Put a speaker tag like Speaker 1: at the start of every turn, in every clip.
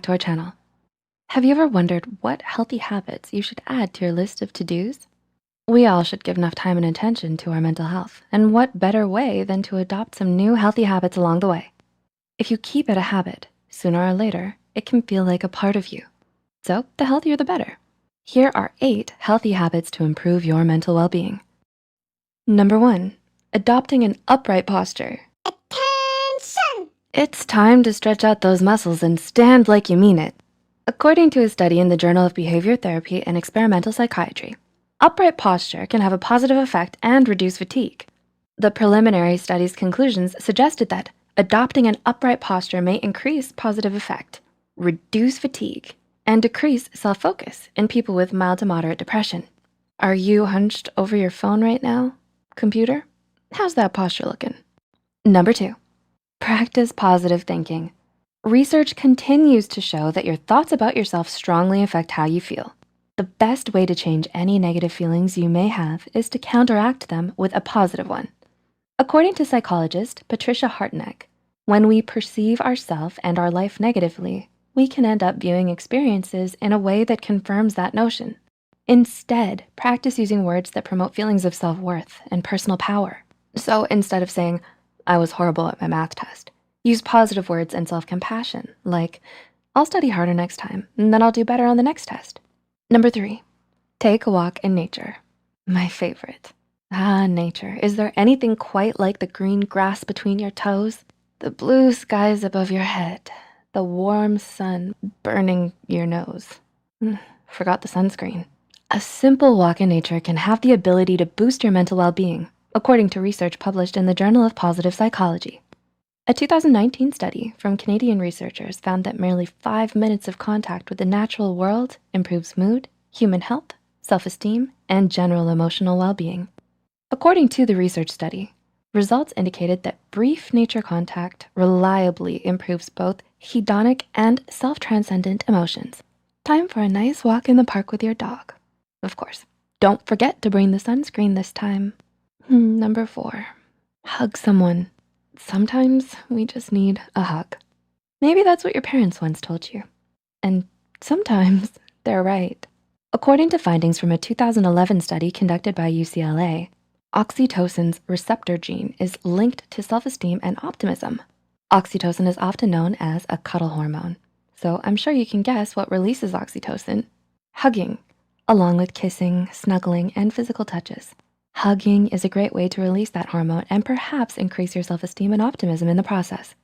Speaker 1: to our channel. Have you ever wondered what healthy habits you should add to your list of to-dos? We all should give enough time and attention to our mental health, and what better way than to adopt some new healthy habits along the way? If you keep it a habit, sooner or later, it can feel like a part of you. So the healthier the better. Here are 8 healthy habits to improve your mental well-being. Number 1, adopting an upright posture.
Speaker 2: Attention!
Speaker 1: It's time to stretch out those muscles and stand like you mean it. According to a study in the Journal of Behavior Therapy and Experimental Psychiatry, upright posture can have a positive effect and reduce fatigue. The preliminary study's conclusions suggested that adopting an upright posture may increase positive effect, reduce fatigue, and decrease self-focus in people with mild to moderate depression. Are you hunched over your phone right now, computer? How's that posture looking? Number 2, practice positive thinking. Research continues to show that your thoughts about yourself strongly affect how you feel. The best way to change any negative feelings you may have is to counteract them with a positive one. According to psychologist Patricia Hartnett, when we perceive ourselves and our life negatively, we can end up viewing experiences in a way that confirms that notion. Instead, practice using words that promote feelings of self-worth and personal power. So instead of saying, "I was horrible at my math test," use positive words and self-compassion, like, "I'll study harder next time, and then I'll do better on the next test." Number 3, take a walk in nature. My favorite. Nature. Is there anything quite like the green grass between your toes? The blue skies above your head, the warm sun burning your nose. Forgot the sunscreen. A simple walk in nature can have the ability to boost your mental well-being, according to research published in the Journal of Positive Psychology. A 2019 study from Canadian researchers found that merely 5 minutes of contact with the natural world improves mood, human health, self-esteem, and general emotional well-being. According to the research study, results indicated that brief nature contact reliably improves both hedonic and self-transcendent emotions. Time for a nice walk in the park with your dog. Of course, don't forget to bring the sunscreen this time. Number 4, hug someone. Sometimes we just need a hug. Maybe that's what your parents once told you. And sometimes they're right. According to findings from a 2011 study conducted by UCLA, oxytocin's receptor gene is linked to self-esteem and optimism. Oxytocin is often known as a cuddle hormone, so I'm sure you can guess what releases oxytocin: hugging, along with kissing, snuggling, and physical touches. Hugging is a great way to release that hormone and perhaps increase your self-esteem and optimism in the process.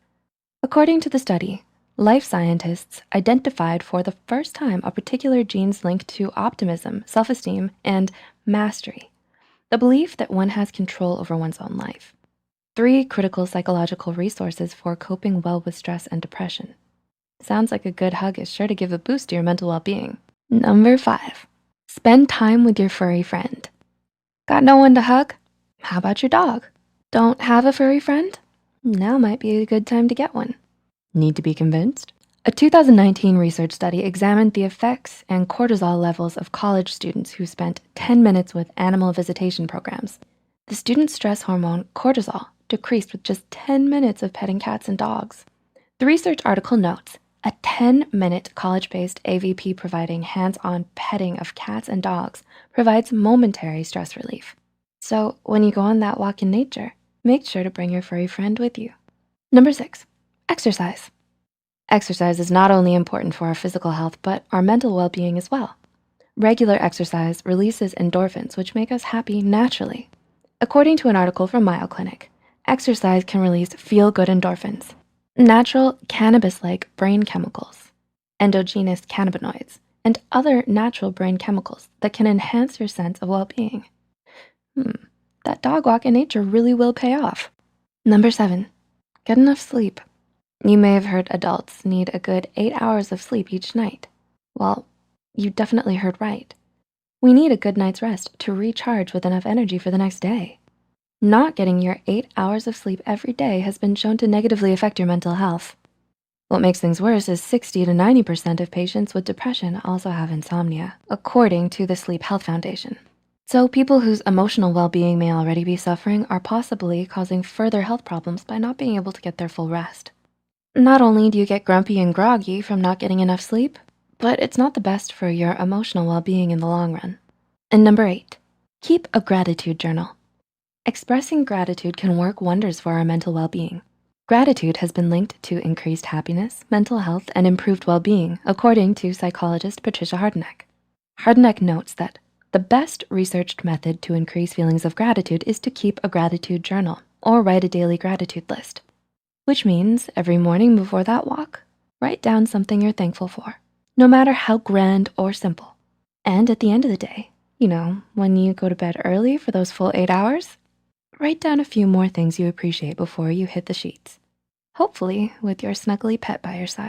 Speaker 1: According to the study, life scientists identified for the first time a particular gene's linked to optimism, self-esteem, and mastery, the belief that one has control over one's own life. 3 critical psychological resources for coping well with stress and depression. Sounds like a good hug is sure to give a boost to your mental well-being. Number 5, spend time with your furry friend. Got no one to hug? How about your dog? Don't have a furry friend? Now might be a good time to get one. Need to be convinced? A 2019 research study examined the effects and cortisol levels of college students who spent 10 minutes with animal visitation programs. The student stress hormone cortisol decreased with just 10 minutes of petting cats and dogs. The research article notes, a 10-minute college-based AVP providing hands-on petting of cats and dogs provides momentary stress relief. So when you go on that walk in nature, make sure to bring your furry friend with you. Number 6, exercise. Exercise is not only important for our physical health, but our mental well-being as well. Regular exercise releases endorphins, which make us happy naturally. According to an article from Mayo Clinic, exercise can release feel-good endorphins, natural cannabis-like brain chemicals, endogenous cannabinoids, and other natural brain chemicals that can enhance your sense of well-being. That dog walk in nature really will pay off. Number 7, get enough sleep. You may have heard adults need a good 8 hours of sleep each night. Well, you definitely heard right. We need a good night's rest to recharge with enough energy for the next day. Not getting your 8 hours of sleep every day has been shown to negatively affect your mental health. What makes things worse is 60 to 90% of patients with depression also have insomnia, according to the Sleep Health Foundation. So people whose emotional well-being may already be suffering are possibly causing further health problems by not being able to get their full rest. Not only do you get grumpy and groggy from not getting enough sleep, but it's not the best for your emotional well-being in the long run. And number 8, keep a gratitude journal. Expressing gratitude can work wonders for our mental well-being. Gratitude has been linked to increased happiness, mental health, and improved well-being, according to psychologist Patricia Hardeneck. Hardeneck notes that the best researched method to increase feelings of gratitude is to keep a gratitude journal or write a daily gratitude list, which means every morning before that walk, write down something you're thankful for, no matter how grand or simple. And at the end of the day, when you go to bed early for those full 8 hours, write down a few more things you appreciate before you hit the sheets, hopefully with your snuggly pet by your side.